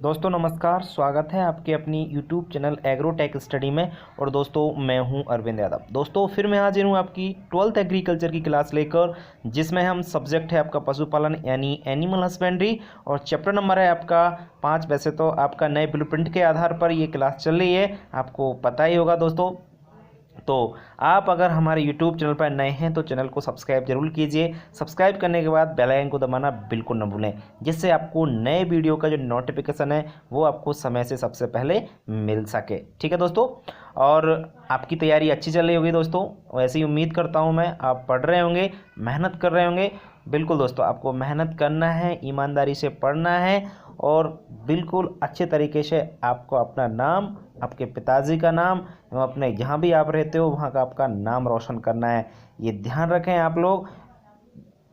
दोस्तों नमस्कार, स्वागत है आपके अपनी यूट्यूब चैनल एग्रोटेक स्टडी में। और दोस्तों मैं हूं अरविंद यादव। दोस्तों फिर मैं हाजिर हूं आपकी 12th एग्रीकल्चर की क्लास लेकर, जिसमें हम सब्जेक्ट है आपका पशुपालन यानी एनिमल हस्बेंड्री, और चैप्टर नंबर है आपका 5। वैसे तो आपका नए ब्लूप्रिंट के आधार पर ये क्लास चल रही है, आपको पता ही होगा दोस्तों। तो आप अगर हमारे YouTube चैनल पर नए हैं तो चैनल को सब्सक्राइब जरूर कीजिए। सब्सक्राइब करने के बाद बेल आइकन को दबाना बिल्कुल न भूलें, जिससे आपको नए वीडियो का जो नोटिफिकेशन है वो आपको समय से सबसे पहले मिल सके। ठीक है दोस्तों, और आपकी तैयारी अच्छी चल रही होगी दोस्तों। वैसे ही उम्मीद करता हूँ मैं, आप पढ़ रहे होंगे, मेहनत कर रहे होंगे। बिल्कुल दोस्तों, आपको मेहनत करना है, ईमानदारी से पढ़ना है, और बिल्कुल अच्छे तरीके से आपको अपना नाम, आपके पिताजी का नाम एवं अपने जहाँ भी आप रहते हो वहाँ का आपका नाम रोशन करना है। ये ध्यान रखें आप लोग।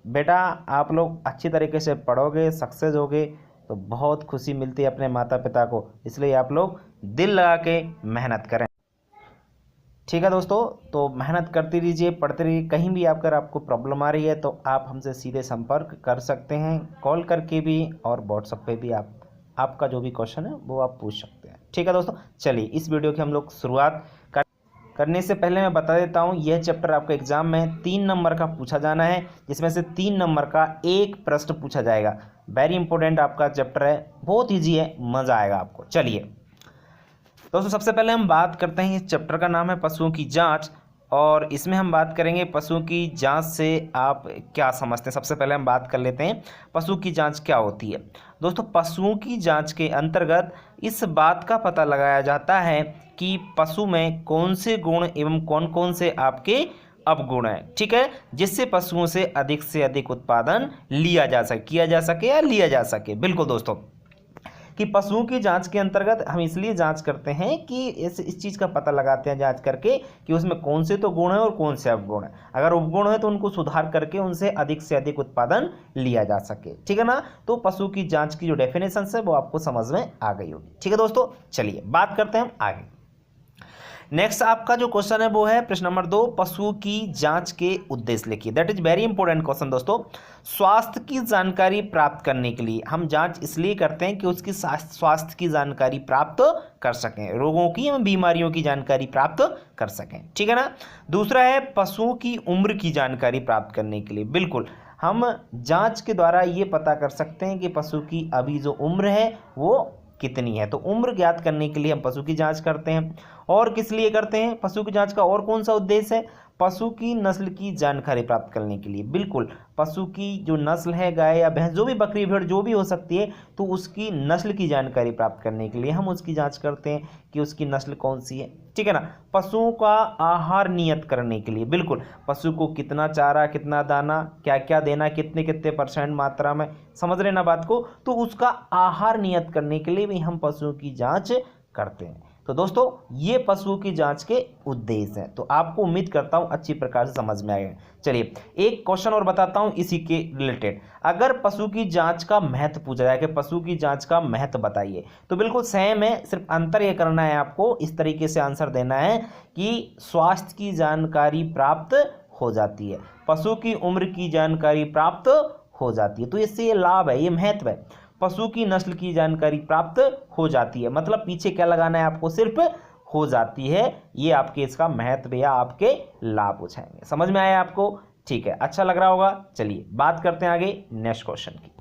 बेटा आप लोग अच्छी तरीके से पढ़ोगे, सक्सेस होगे तो बहुत खुशी मिलती है अपने माता पिता को, इसलिए आप लोग दिल लगा के मेहनत करें। ठीक है दोस्तों, तो मेहनत करते रहिए, पढ़ते रहिए। कहीं भी अगर आपको प्रॉब्लम आ रही है तो आप हमसे सीधे संपर्क कर सकते हैं, कॉल करके भी, और व्हाट्सएप पे भी आपका जो भी क्वेश्चन है वो आप पूछ सकते हैं। ठीक है दोस्तों, चलिए इस वीडियो की हम लोग शुरुआत करने से पहले मैं बता देता हूँ, यह चैप्टर आपको एग्जाम में 3 नंबर का पूछा जाना है, जिसमें से 3 नंबर का एक प्रश्न पूछा जाएगा। वेरी इंपॉर्टेंट आपका चैप्टर है, बहुत ईजी है, मज़ा आएगा आपको। चलिए दोस्तों, सबसे पहले हम बात करते हैं, इस चैप्टर का नाम है पशुओं की जांच, और इसमें हम बात करेंगे पशुओं की जांच से आप क्या समझते हैं। सबसे पहले हम बात कर लेते हैं पशु की जांच क्या होती है। दोस्तों पशुओं की जांच के अंतर्गत इस बात का पता लगाया जाता है कि पशु में कौन से गुण एवं कौन कौन से आपके अवगुण हैं, ठीक है, जिससे पशुओं से अधिक उत्पादन किया जा सके या लिया जा सके। बिल्कुल दोस्तों, कि पशुओं की जांच के अंतर्गत हम इसलिए जांच करते हैं कि इस चीज़ का पता लगाते हैं जांच करके कि उसमें कौन से तो गुण है और कौन से अवगुण है। अगर उपगुण है तो उनको सुधार करके उनसे अधिक उत्पादन लिया जा सके। ठीक है ना। तो पशु की जांच की जो डेफिनेशन है वो आपको समझ में आ गई होगी। ठीक है दोस्तों, चलिए बात करते हैं हम आगे। नेक्स्ट आपका जो क्वेश्चन है वो है प्रश्न नंबर 2, पशुओं की जांच के उद्देश्य लिखिए। That is very important question दोस्तों। स्वास्थ्य की जानकारी प्राप्त करने के लिए हम जांच इसलिए करते हैं कि उसकी स्वास्थ्य की जानकारी प्राप्त कर सकें, रोगों की एवं बीमारियों की जानकारी प्राप्त कर सकें। ठीक है ना। दूसरा है पशुओं की उम्र की जानकारी प्राप्त करने के लिए। बिल्कुल, हम जांच के द्वारा ये पता कर सकते हैं कि पशु की अभी जो उम्र है वो कितनी है। तो उम्र ज्ञात करने के लिए हम पशु की जांच करते हैं। और किस लिए करते हैं पशु की जांच का, और कौन सा उद्देश्य है, पशु की नस्ल की जानकारी प्राप्त करने के लिए। बिल्कुल, पशु की जो नस्ल है, गाय या भैंस, जो भी बकरी भेड़ जो भी हो सकती है, तो उसकी नस्ल की जानकारी प्राप्त करने के लिए हम उसकी जांच करते हैं कि उसकी नस्ल कौन सी है। ठीक है ना। पशुओं का आहार नियत करने के लिए, बिल्कुल, पशु को कितना चारा, कितना दाना, क्या क्या देना, कितने कितने % मात्रा में, समझ रहे ना बात को, तो उसका आहार नियत करने के लिए भी हम पशुओं की जांच करते हैं। तो दोस्तों ये पशुओं की जांच के उद्देश्य हैं। तो आपको उम्मीद करता हूं अच्छी प्रकार से समझ में आएगा। चलिए एक क्वेश्चन और बताता हूं इसी के रिलेटेड। अगर पशु की जांच का महत्व पूछा जाए कि पशु की जांच का महत्व बताइए, तो बिल्कुल सेम है, सिर्फ अंतर यह करना है आपको, इस तरीके से आंसर देना है कि स्वास्थ्य की जानकारी प्राप्त हो जाती है, पशु की उम्र की जानकारी प्राप्त हो जाती है। तो इससे ये लाभ है, ये महत्व है। पशु की नस्ल की जानकारी प्राप्त हो जाती है, मतलब पीछे क्या लगाना है आपको, सिर्फ हो जाती है। ये आपके इसका महत्व या आपके लाभ हो जाएंगे। समझ में आया आपको? ठीक है, अच्छा लग रहा होगा। चलिए बात करते हैं आगे नेक्स्ट क्वेश्चन की।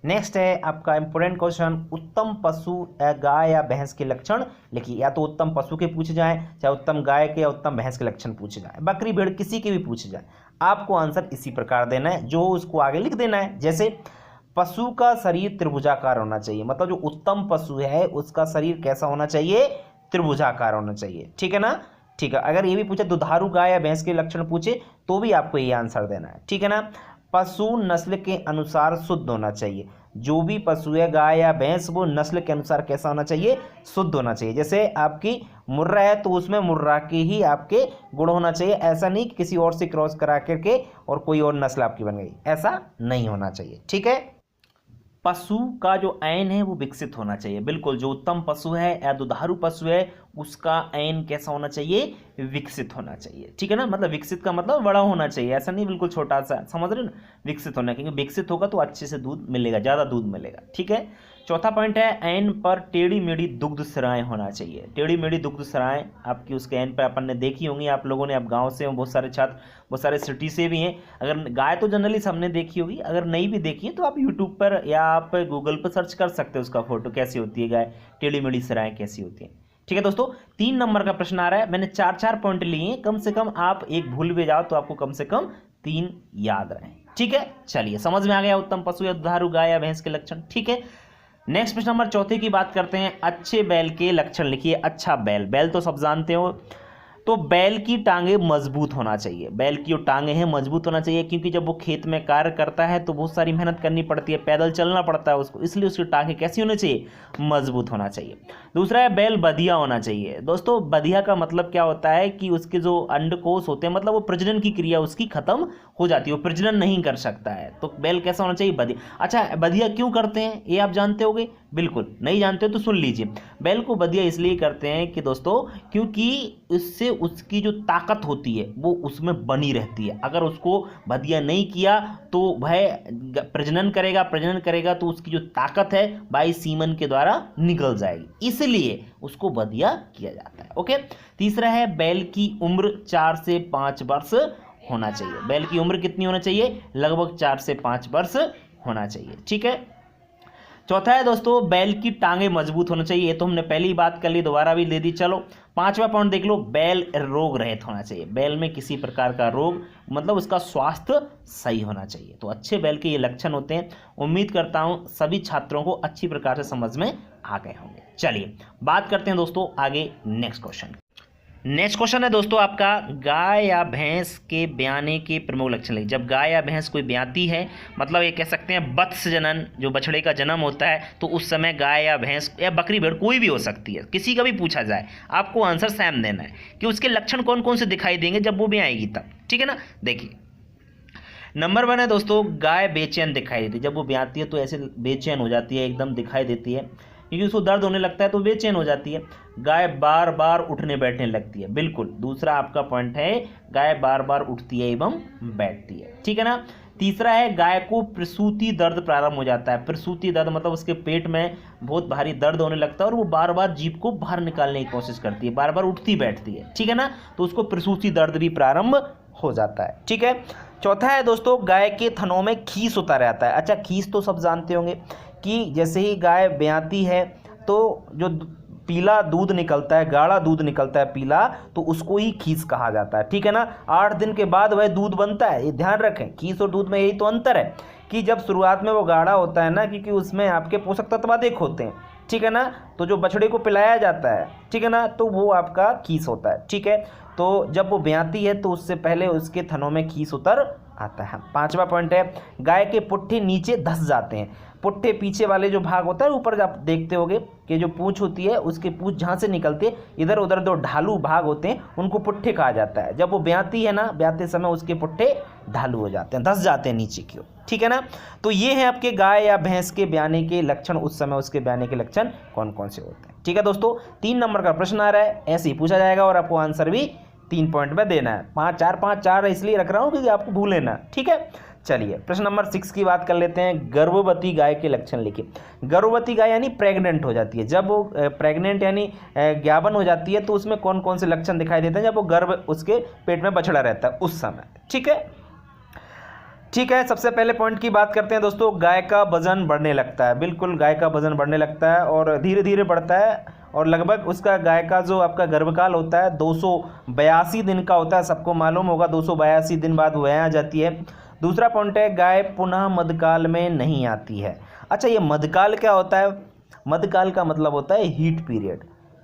नेक्स्ट है आपका इंपोर्टेंट क्वेश्चन, उत्तम पशु गाय या भैंस के लक्षण लिखिए। या तो उत्तम पशु के पूछे जाएं, चाहे उत्तम गाय के या उत्तम भैंस के लक्षण पूछे जाएं, बकरी भेड़ किसी के भी पूछे जाए, आपको आंसर इसी प्रकार देना है, जो उसको आगे लिख देना है। जैसे पशु का शरीर त्रिभुजाकार होना चाहिए, मतलब जो उत्तम पशु है उसका शरीर कैसा होना चाहिए, त्रिभुजाकार होना चाहिए। ठीक है ना। ठीक है, अगर ये भी पूछे दुधारू गाय या भैंस के लक्षण पूछे तो भी आपको ये आंसर देना है। ठीक है ना। पशु नस्ल के अनुसार शुद्ध होना चाहिए, जो भी पशु है गाय या भैंस वो नस्ल के अनुसार कैसा होना चाहिए, शुद्ध होना चाहिए। जैसे आपकी मुर्रा है तो उसमें मुर्रा के ही आपके गुण होना चाहिए, ऐसा नहीं कि किसी और से क्रॉस करा करके और कोई और नस्ल आपकी बन गई, ऐसा नहीं होना चाहिए। ठीक है। पशु का जो ऐन है वो विकसित होना चाहिए। बिल्कुल, जो उत्तम पशु है या दुधारू पशु है उसका ऐन कैसा होना चाहिए, विकसित होना चाहिए। ठीक है ना। मतलब विकसित का मतलब बड़ा होना चाहिए, ऐसा नहीं बिल्कुल छोटा सा, समझ रहे ना, विकसित होना, क्योंकि विकसित होगा तो अच्छे से दूध मिलेगा, ज़्यादा दूध मिलेगा। ठीक है। चौथा पॉइंट है एन पर टेढ़ी मेढ़ी दुग्ध सराय होना चाहिए। टेढ़ी मेढ़ी दुग्ध सराय आपकी उसके एन पर अपन ने देखी होंगी, आप लोगों ने, आप गांव से हो, बहुत सारे छात्र बहुत सारे सिटी से भी हैं। अगर गाय तो जनरली सबने देखी होगी, अगर नहीं भी देखी है तो आप यूट्यूब पर या आप गूगल पर सर्च कर सकते हो उसका फोटो कैसी होती है गाय, टेढ़ी मेढ़ी सराय कैसी होती है। ठीक है दोस्तों, 3 नंबर का प्रश्न आ रहा है। मैंने 4 पॉइंट लिए, कम से कम आप एक भूल भी जाओ तो आपको कम से कम 3 याद रहे। ठीक है, चलिए समझ में आ गया उत्तम पशु या दुधारू गाय या भैंस के लक्षण। ठीक है, नेक्स्ट प्रश्न नंबर 4 की बात करते हैं। अच्छे बैल के लक्षण लिखिए। अच्छा बैल, बैल तो सब जानते हो, तो बैल की टांगे मजबूत होना चाहिए। बैल की जो टांगे हैं मजबूत होना चाहिए, क्योंकि जब वो खेत में कार्य करता है तो बहुत सारी मेहनत करनी पड़ती है, पैदल चलना पड़ता है उसको, इसलिए उसकी टांगे कैसी होनी चाहिए, मजबूत होना चाहिए। दूसरा है बैल बधिया होना चाहिए। दोस्तों बधिया का मतलब क्या होता है कि उसके जो अंडकोश होते हैं, मतलब वो प्रजनन की क्रिया उसकी खत्म हो जाती है, वो प्रजनन नहीं कर सकता है, तो बैल कैसा होना चाहिए, बधिया। अच्छा, बधिया क्यों करते हैं ये आप जानते होगे, बिल्कुल नहीं जानते हो तो सुन लीजिए। बैल को बधिया इसलिए करते हैं कि दोस्तों, क्योंकि इससे उसकी जो ताकत होती है वो उसमें बनी रहती है। अगर उसको बधिया नहीं किया तो वह प्रजनन करेगा तो उसकी जो ताकत है बाई सीमन के द्वारा निकल जाएगी, इसलिए उसको बधिया किया जाता है। ओके, तीसरा है बैल की उम्र 4 से 5 वर्ष होना चाहिए। बैल की उम्र कितनी होना चाहिए, लगभग 4 से 5 वर्ष होना चाहिए। ठीक है, चौथा है दोस्तों बैल की टांगे मजबूत होना चाहिए। ये तो हमने पहली बात कर ली, दोबारा भी दे दी। चलो 5वां पॉइंट देख लो, बैल रोग रहित होना चाहिए। बैल में किसी प्रकार का रोग, मतलब उसका स्वास्थ्य सही होना चाहिए। तो अच्छे बैल के ये लक्षण होते हैं। उम्मीद करता हूं सभी छात्रों को अच्छी प्रकार से समझ में आ गए होंगे। चलिए बात करते हैं दोस्तों आगे नेक्स्ट क्वेश्चन। नेक्स्ट क्वेश्चन है दोस्तों आपका, गाय या भैंस के ब्याने के प्रमुख लक्षण लिखिए। जब गाय या भैंस कोई ब्याती है, मतलब ये कह सकते हैं वत्स जनन, जो बछड़े का जन्म होता है, तो उस समय गाय या भैंस या बकरी भेड़ कोई भी हो सकती है, किसी का भी पूछा जाए, आपको आंसर सेम देना है कि उसके लक्षण कौन कौन से दिखाई देंगे जब वो ब्याएगी तब। ठीक है ना, देखिए नंबर 1 है दोस्तों, गाय बेचैन दिखाई देती है। जब वो ब्याती है तो ऐसे बेचैन हो जाती है, एकदम दिखाई देती है, क्योंकि उसको दर्द होने लगता है तो बेचैन हो जाती है। गाय बार बार उठने बैठने लगती है, बिल्कुल दूसरा आपका पॉइंट है, गाय बार बार उठती है एवं बैठती है। ठीक है ना। तीसरा है, गाय को प्रसूति दर्द प्रारंभ हो जाता है। प्रसूति दर्द मतलब उसके पेट में बहुत भारी दर्द होने लगता है और वो बार बार जीभ को बाहर निकालने की कोशिश करती है, बार बार उठती बैठती है। ठीक है ना, तो उसको प्रसूति दर्द भी प्रारंभ हो जाता है। ठीक है। चौथा है दोस्तों, गाय के थनों में खीस होता रहता है। अच्छा, खीस तो सब जानते होंगे कि जैसे ही गाय ब्याती है तो जो पीला दूध निकलता है, गाढ़ा दूध निकलता है पीला, तो उसको ही खीस कहा जाता है। ठीक है ना। 8 दिन के बाद वह दूध बनता है, ये ध्यान रखें। खीस और दूध में यही तो अंतर है कि जब शुरुआत में वो गाढ़ा होता है ना, क्योंकि उसमें आपके पोषक तत्व अधिक होते हैं। ठीक है ना, तो जो बछड़े को पिलाया जाता है, ठीक है ना, तो वो आपका खीस होता है। ठीक है, तो जब वो ब्याती है तो उससे पहले उसके थनों में खीस उतर आता है। 5वां पॉइंट है, गाय के पुट्ठे नीचे धस जाते हैं। पुट्ठे पीछे वाले जो भाग होता है, ऊपर आप देखते होगे कि जो पूंछ होती है, उसकी पूंछ जहाँ से निकलती है, इधर उधर जो ढालू भाग होते हैं उनको पुट्ठे कहा जाता है। जब वो ब्याती है ना, ब्याते समय उसके पुट्ठे ढालू हो जाते हैं, धस जाते हैं नीचे की ओर। ठीक है ना। तो ये है आपके गाय या भैंस के ब्याने के लक्षण, उस समय उसके ब्याने के लक्षण कौन कौन से होते हैं। ठीक है दोस्तों, 3 नंबर का प्रश्न आ रहा है, ऐसे ही पूछा जाएगा और आपको आंसर भी 3 पॉइंट में देना है। 5-4 इसलिए रख रहा हूँ क्योंकि आपको भूले ना। ठीक है, चलिए प्रश्न नंबर 6 की बात कर लेते हैं। गर्भवती गाय के लक्षण लिखिए। गर्भवती गाय यानी प्रेग्नेंट हो जाती है। जब वो प्रेग्नेंट यानी ज्ञापन हो जाती है तो उसमें कौन कौन से लक्षण दिखाई देते हैं, जब वो गर्भ उसके पेट में बछड़ा रहता है उस समय। ठीक है, ठीक है। सबसे पहले पॉइंट की बात करते हैं दोस्तों, गाय का वजन बढ़ने लगता है। बिल्कुल गाय का वजन बढ़ने लगता है और धीरे धीरे बढ़ता है, और लगभग उसका गाय का जो आपका गर्भकाल होता है 282 दिन का होता है। सबको मालूम होगा 282 दिन बाद वह आ जाती है। दूसरा पॉइंट है, गाय पुनः मध्यकाल में नहीं आती है। अच्छा, ये मध्यकाल क्या होता है? मध्यकाल का मतलब होता है हीट पीरियड,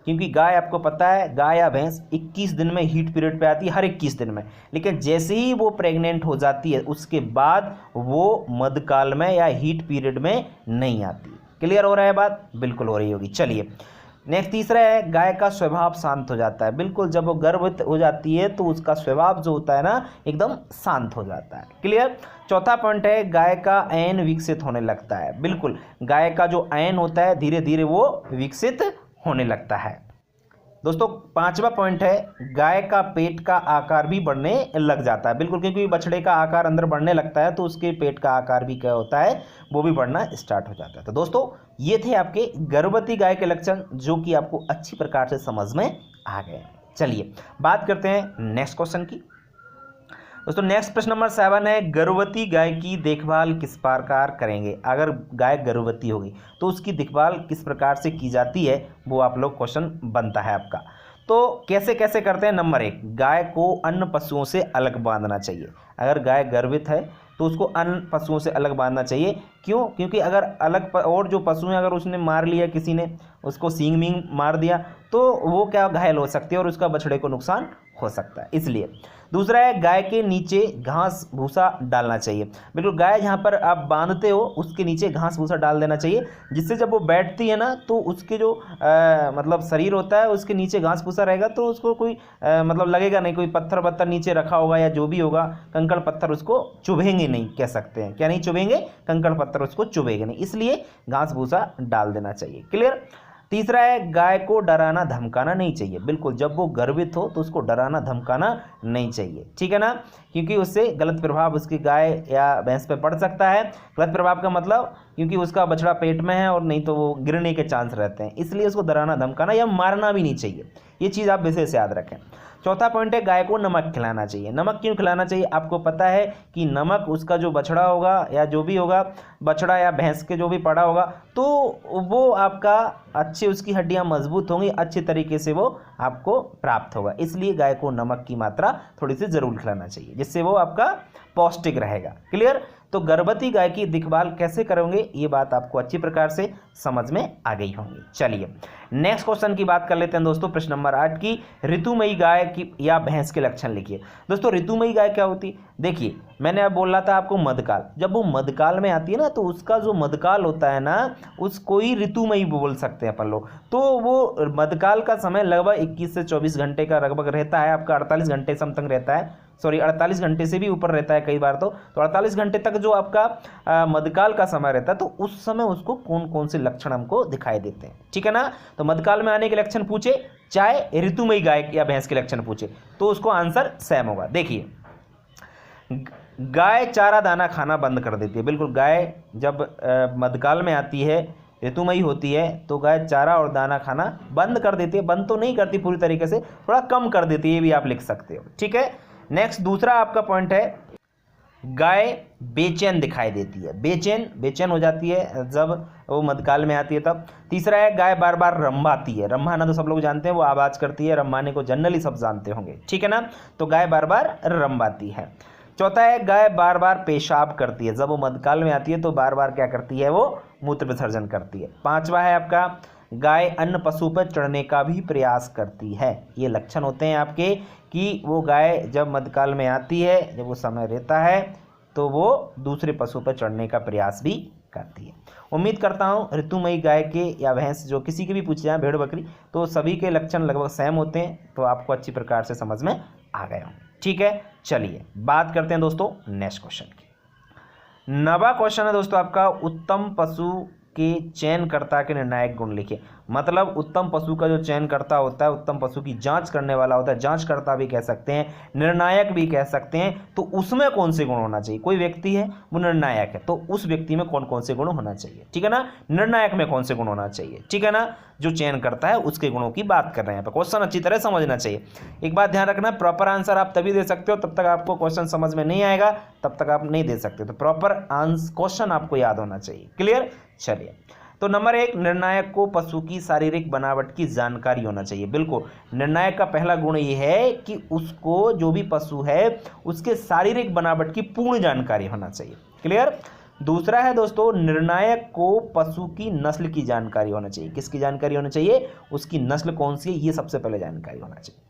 क्योंकि गाय आपको पता है, गाय या भैंस 21 दिन में हीट पीरियड पे आती है, हर 21 दिन में। लेकिन जैसे ही वो प्रेग्नेंट हो जाती है उसके बाद वो मध्यकाल में या हीट पीरियड में नहीं आती। क्लियर हो रहा है बात? बिल्कुल हो रही होगी। चलिए नेक्स्ट तीसरा है, गाय का स्वभाव शांत हो जाता है। बिल्कुल जब वो गर्भवती हो जाती है तो उसका स्वभाव जो होता है ना, एकदम शांत हो जाता है। क्लियर। चौथा पॉइंट है, गाय का ऐन विकसित होने लगता है। बिल्कुल गाय का जो ऐन होता है धीरे धीरे वो विकसित होने लगता है। दोस्तों 5वां पॉइंट है, गाय का पेट का आकार भी बढ़ने लग जाता है। बिल्कुल, क्योंकि बछड़े का आकार अंदर बढ़ने लगता है तो उसके पेट का आकार भी क्या होता है, वो भी बढ़ना स्टार्ट हो जाता है। तो दोस्तों ये थे आपके गर्भवती गाय के लक्षण, जो कि आपको अच्छी प्रकार से समझ में आ गए। चलिए बात करते हैं नेक्स्ट क्वेश्चन की। दोस्तों नेक्स्ट प्रश्न नंबर 7 है, गर्भवती गाय की देखभाल किस प्रकार करेंगे। अगर गाय गर्भवती होगी तो उसकी देखभाल किस प्रकार से की जाती है, वो आप लोग क्वेश्चन बनता है आपका। तो कैसे कैसे करते हैं। नंबर 1, गाय को अन्य पशुओं से अलग बांधना चाहिए। अगर गाय गर्भित है तो उसको अन्य पशुओं से अलग बांधना चाहिए। क्यों? क्योंकि अगर और जो पशु हैं, अगर उसने मार लिया, किसी ने उसको सींग मींग मार दिया, तो वो क्या घायल हो सकती है और उसका बछड़े को नुकसान हो सकता है, इसलिए। दूसरा है, गाय के नीचे घास भूसा डालना चाहिए। बिल्कुल, गाय जहाँ पर आप बांधते हो उसके नीचे घास भूसा डाल देना चाहिए, जिससे जब वो बैठती है ना तो उसके जो मतलब शरीर होता है उसके नीचे घास भूसा रहेगा, तो उसको कोई मतलब लगेगा नहीं, कोई पत्थर वत्थर नीचे रखा होगा या जो भी होगा, कंकड़ पत्थर उसको चुभेंगे नहीं, कह सकते हैं। क्या नहीं चुभेंगे? कंकड़ पत्थर उसको चुभेंगे नहीं, इसलिए घास भूसा डाल देना चाहिए। क्लियर। तीसरा है, गाय को डराना धमकाना नहीं चाहिए। बिल्कुल, जब वो गर्भित हो तो उसको डराना धमकाना नहीं चाहिए, ठीक है ना, क्योंकि उससे गलत प्रभाव उसकी गाय या भैंस पे पड़ सकता है। गलत प्रभाव का मतलब, क्योंकि उसका बछड़ा पेट में है और नहीं तो वो गिरने के चांस रहते हैं, इसलिए उसको डराना धमकाना या मारना भी नहीं चाहिए। ये चीज़ आप विशेष याद रखें। चौथा पॉइंट है, गाय को नमक खिलाना चाहिए। नमक क्यों खिलाना चाहिए? आपको पता है कि नमक उसका जो बछड़ा होगा या जो भी होगा, बछड़ा या भैंस के जो भी पड़ा होगा, तो वो आपका अच्छी, उसकी हड्डियां मजबूत होंगी, अच्छे तरीके से वो आपको प्राप्त होगा। इसलिए गाय को नमक की मात्रा थोड़ी सी जरूर खिलाना चाहिए, जिससे वो आपका पौष्टिक रहेगा। क्लियर। तो गर्भवती गाय की देखभाल कैसे करोगे, ये बात आपको अच्छी प्रकार से समझ में आ गई होंगी। चलिए नेक्स्ट क्वेश्चन की बात कर लेते हैं दोस्तों, प्रश्न नंबर 8 की, ऋतुमयी गाय की या भैंस के लक्षण लिखिए। दोस्तों ऋतुमयी गाय क्या होती है? देखिए, मैंने अब बोला था आपको मध्यकाल, जब वो मध्यकाल में आती है ना, तो उसका जो मध्यकाल होता है ना, उसको ही ऋतुमयी बोल सकते हैं अपन लोग। तो वो मध्यकाल का समय लगभग 21 से 24 घंटे का लगभग रहता है, आपका 48 घंटे समथिंग रहता है, सॉरी 48 घंटे से भी ऊपर रहता है कई बार। तो 48 घंटे तक जो आपका मध्यकाल का समय रहता है, तो उस समय उसको कौन कौन से लक्षण हमको दिखाई देते हैं, ठीक है ना। तो मध्यकाल में आने के लक्षण पूछे, चाहे ऋतुमयी गाय या भैंस के लक्षण पूछे, तो उसको आंसर सेम होगा। देखिए, गाय चारा दाना खाना बंद कर देती है। बिल्कुल, गाय जब मध्यकाल में आती है, ऋतुमयी होती है, तो गाय चारा और दाना खाना बंद कर देती है। बंद तो नहीं करती पूरी तरीके से, थोड़ा कम कर देती है, ये भी आप लिख सकते हो, ठीक है। नेक्स्ट दूसरा आपका पॉइंट है, गाय बेचैन दिखाई देती है। बेचैन हो जाती है जब वो मध्यकाल में आती है तब। तीसरा है, गाय बार बार रंभाती है। रंभाना तो सब लोग जानते हैं, वो आवाज़ करती है, रंभाने को जनरली सब जानते होंगे, ठीक है ना। तो गाय बार बार रंभाती है। चौथा है, गाय बार बार पेशाब करती है। जब वो मध्यकाल में आती है तो बार बार क्या करती है, वो मूत्र विसर्जन करती है। पांचवा है आपका, गाय अन्य पशु पर चढ़ने का भी प्रयास करती है। ये लक्षण होते हैं आपके कि वो गाय जब मध्यकाल में आती है, जब वो समय रहता है, तो वो दूसरे पशु पर चढ़ने का प्रयास भी करती है। उम्मीद करता हूँ ऋतुमयी गाय के या भैंस, जो किसी के भी पूछे जाए, भेड़ बकरी, तो सभी के लक्षण लगभग सेम होते हैं, तो आपको अच्छी प्रकार से समझ में आ गए हों, ठीक है। चलिए बात करते हैं दोस्तों नेक्स्ट क्वेश्चन की। 9वां क्वेश्चन है दोस्तों आपका, उत्तम पशु के चयनकर्ता के निर्णायक गुण लिखिए। मतलब उत्तम पशु का जो चयनकर्ता होता है, उत्तम पशु की जांच करने वाला होता है, जांचकर्ता भी कह सकते हैं, निर्णायक भी कह सकते हैं, तो उसमें कौन से गुण होना चाहिए। कोई व्यक्ति है वो निर्णायक है, तो उस व्यक्ति में कौन कौन से गुण होना चाहिए, ठीक है ना। निर्णायक में कौन से गुण होना चाहिए, ठीक है ना। जो चयन करता है उसके गुणों की बात कर रहे हैं, क्वेश्चन अच्छी तरह समझना चाहिए। एक बात ध्यान रखना, प्रॉपर आंसर आप तभी दे सकते हो, तब तक आपको क्वेश्चन समझ में नहीं आएगा, तब तक आप नहीं दे सकते। तो प्रॉपर क्वेश्चन आपको याद होना चाहिए। क्लियर। चलिए, तो नंबर 1, निर्णायक को पशु की शारीरिक बनावट की जानकारी होना चाहिए। बिल्कुल, निर्णायक का पहला गुण ये है कि उसको, जो भी पशु है, उसके शारीरिक बनावट की पूर्ण जानकारी होना चाहिए। क्लियर। दूसरा है दोस्तों, निर्णायक को पशु की नस्ल की जानकारी होना चाहिए। किसकी जानकारी होनी चाहिए? उसकी नस्ल कौन सी है, ये सबसे पहले जानकारी होना चाहिए।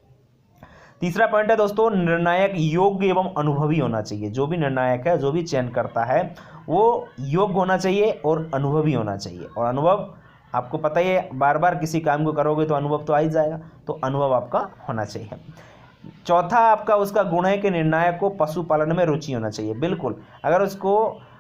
तीसरा पॉइंट है दोस्तों, निर्णायक योग्य एवं अनुभवी होना चाहिए। जो भी निर्णायक है, जो भी चयन करता है, वो योग्य होना चाहिए और अनुभवी होना चाहिए। और अनुभव आपको पता ही है, बार बार किसी काम को करोगे तो अनुभव तो आ ही जाएगा, तो अनुभव आपका होना चाहिए। चौथा आपका उसका गुण है कि निर्णायक को पशुपालन में रुचि होना चाहिए। बिल्कुल, अगर उसको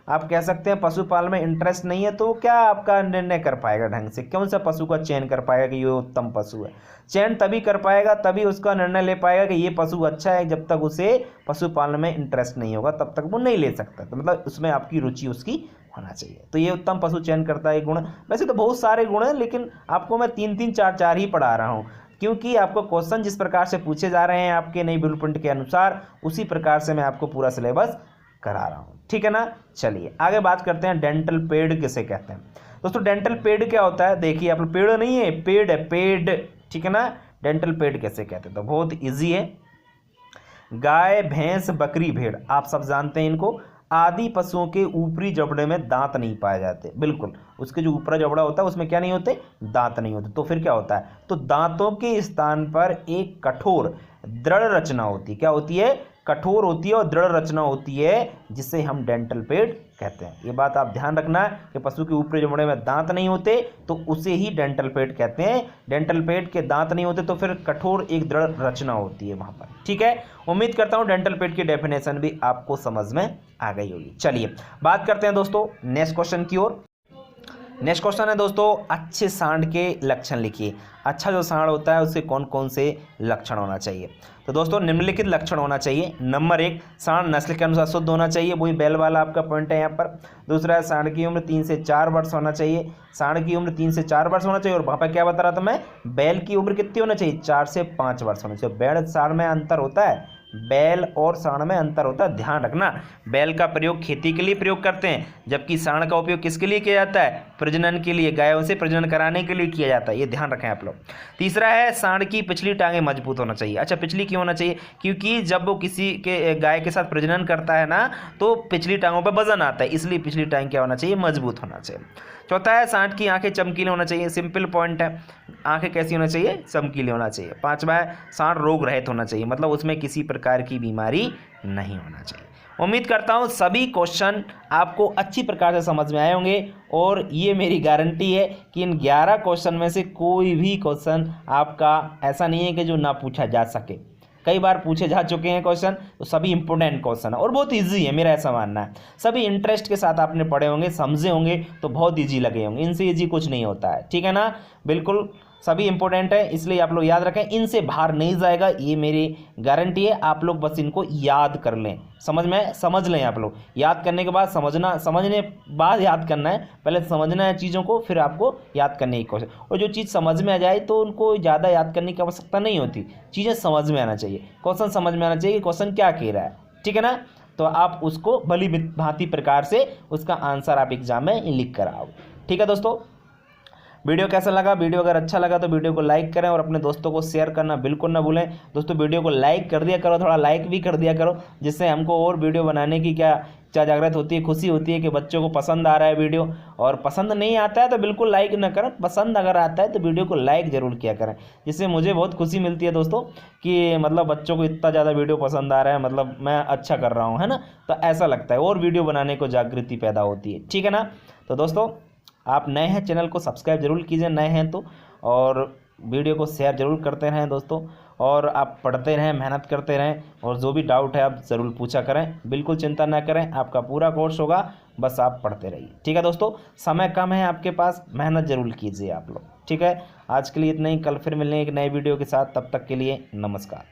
आप कह सकते हैं पशुपालन में इंटरेस्ट नहीं है, तो क्या आपका निर्णय कर पाएगा ढंग से, कौन सा पशु का चयन कर पाएगा कि ये उत्तम पशु है। चयन तभी कर पाएगा, तभी उसका निर्णय ले पाएगा कि ये पशु अच्छा है। जब तक उसे पशुपालन में इंटरेस्ट नहीं होगा तब तक वो नहीं ले सकता, तो मतलब उसमें आपकी रुचि उसकी होना चाहिए। तो ये उत्तम पशु चयन करता है गुण। वैसे तो बहुत सारे गुण हैं, लेकिन आपको मैं 3-3 4-4 ही पढ़ा रहा हूँ, क्योंकि आपको क्वेश्चन जिस प्रकार से पूछे जा रहे हैं आपके नई ब्लूप्रिंट के अनुसार, उसी प्रकार से मैं आपको पूरा सिलेबस करा रहा हूँ, ठीक है ना। चलिए आगे बात करते हैं डेंटल पेड किसे कहते हैं। दोस्तों डेंटल पेड क्या होता है, देखिए आप पेड़ नहीं है, पेड है, पेड, ठीक है ना। डेंटल पेड कैसे कहते हैं, तो बहुत ईजी है। गाय, भैंस, बकरी, भेड़, आप सब जानते हैं इनको। आदि पशुओं के ऊपरी जबड़े में दांत नहीं पाए जाते, बिल्कुल उसके जो ऊपरी जबड़ा होता है उसमें क्या नहीं होते, दांत नहीं होते। तो फिर क्या होता है, तो दांतों के स्थान पर एक कठोर दृढ़ रचना होती है। क्या होती है, कठोर होती है और दृढ़ रचना होती है, जिसे हम डेंटल पेड कहते हैं। ये बात आप ध्यान रखना कि पशु के ऊपरी जबड़े में दांत नहीं होते तो उसे ही डेंटल पेड कहते हैं। डेंटल पेड के दांत नहीं होते तो फिर कठोर एक दृढ़ रचना होती है वहां पर, ठीक है। उम्मीद करता हूं डेंटल पेड की डेफिनेशन भी आपको समझ में आ गई होगी। चलिए बात करते हैं दोस्तों नेक्स्ट क्वेश्चन की ओर। नेक्स्ट क्वेश्चन है दोस्तों, अच्छे सांड के लक्षण लिखिए। अच्छा जो सांड होता है उसके कौन कौन से लक्षण होना चाहिए। तो दोस्तों निम्नलिखित लक्षण होना चाहिए। नंबर 1, सांड नस्ल के अनुसार शुद्ध होना चाहिए, वही बैल वाला आपका पॉइंट है यहाँ पर। दूसरा है सांड की उम्र 3 से 4 वर्ष होना चाहिए। सांड की उम्र 3 से 4 वर्ष होना चाहिए, और वहाँ पर क्या बता रहा था मैं, बैल की उम्र कितनी होना चाहिए, 4 से 5 वर्ष होना चाहिए। बैल सांड में अंतर होता है, बैल और सांड में अंतर होता है, ध्यान रखना। बैल का प्रयोग खेती के लिए प्रयोग करते हैं, जबकि सांड का उपयोग किसके लिए किया जाता है, प्रजनन के लिए, गायों से प्रजनन कराने के लिए किया जाता है, ये ध्यान रखें आप लोग। तीसरा है सांड की पिछली टांगें मजबूत होना चाहिए। अच्छा पिछली क्यों होना चाहिए, क्योंकि जब वो किसी के गाय के साथ प्रजनन करता है ना, तो पिछली टांगों पर वजन आता है, इसलिए पिछली टांग क्या होना चाहिए, मजबूत होना चाहिए। चौथा है सांड की आंखें चमकीली होना चाहिए, सिंपल पॉइंट है, आंखें कैसी होना चाहिए, चमकीली होना चाहिए। पांचवा है सांड रोग रहित होना चाहिए, मतलब उसमें किसी प्रकार की बीमारी नहीं होना चाहिए। उम्मीद करता हूँ सभी क्वेश्चन आपको अच्छी प्रकार से समझ में आए होंगे, और ये मेरी गारंटी है कि इन 11 क्वेश्चन में से कोई भी क्वेश्चन आपका ऐसा नहीं है कि जो ना पूछा जा सके। कई बार पूछे जा चुके हैं क्वेश्चन, तो सभी इंपॉर्टेंट क्वेश्चन है और बहुत इजी है, मेरा ऐसा मानना है। सभी इंटरेस्ट के साथ आपने पढ़े होंगे, समझे होंगे, तो बहुत इजी लगे होंगे। इनसे इजी कुछ नहीं होता है, ठीक है ना। बिल्कुल सभी इंपॉर्टेंट है, इसलिए आप लोग याद रखें, इनसे बाहर नहीं जाएगा, ये मेरी गारंटी है। आप लोग बस इनको याद कर लें, समझ लें। आप लोग याद करने के बाद समझने बाद याद करना है, पहले समझना है चीज़ों को, फिर आपको याद करने की कोशिश। और जो चीज़ समझ में आ जाए तो उनको ज़्यादा याद करने की आवश्यकता नहीं होती, चीज़ें समझ में आना चाहिए, क्वेश्चन समझ में आना चाहिए कि क्वेश्चन क्या कह रहा है, ठीक है ना। तो आप उसको भली भांति प्रकार से उसका आंसर आप एग्जाम में लिख कर आओ, ठीक है दोस्तों। वीडियो कैसा लगा, वीडियो अगर अच्छा लगा तो वीडियो को लाइक करें और अपने दोस्तों को शेयर करना बिल्कुल ना भूलें। दोस्तों वीडियो को लाइक कर दिया करो, थोड़ा लाइक भी कर दिया करो, जिससे हमको और वीडियो बनाने की क्या जागृत होती है, खुशी होती है कि बच्चों को पसंद आ रहा है वीडियो। और पसंद नहीं आता है तो बिल्कुल लाइक ना करें, पसंद अगर आता है तो वीडियो को लाइक ज़रूर किया करें, जिससे मुझे बहुत खुशी मिलती है दोस्तों कि मतलब बच्चों को इतना ज़्यादा वीडियो पसंद आ रहा है, मतलब मैं अच्छा कर रहा हूँ, है ना। तो ऐसा लगता है और वीडियो बनाने को जागृति पैदा होती है, ठीक है ना। तो दोस्तों आप नए हैं, चैनल को सब्सक्राइब जरूर कीजिए नए हैं तो, और वीडियो को शेयर जरूर करते रहें दोस्तों, और आप पढ़ते रहें, मेहनत करते रहें, और जो भी डाउट है आप ज़रूर पूछा करें, बिल्कुल चिंता ना करें, आपका पूरा कोर्स होगा, बस आप पढ़ते रहिए, ठीक है दोस्तों। समय कम है आपके पास, मेहनत जरूर कीजिए आप लोग, ठीक है। आज के लिए इतना ही, कल फिर मिलेंगे एक नए वीडियो के साथ, तब तक के लिए नमस्कार।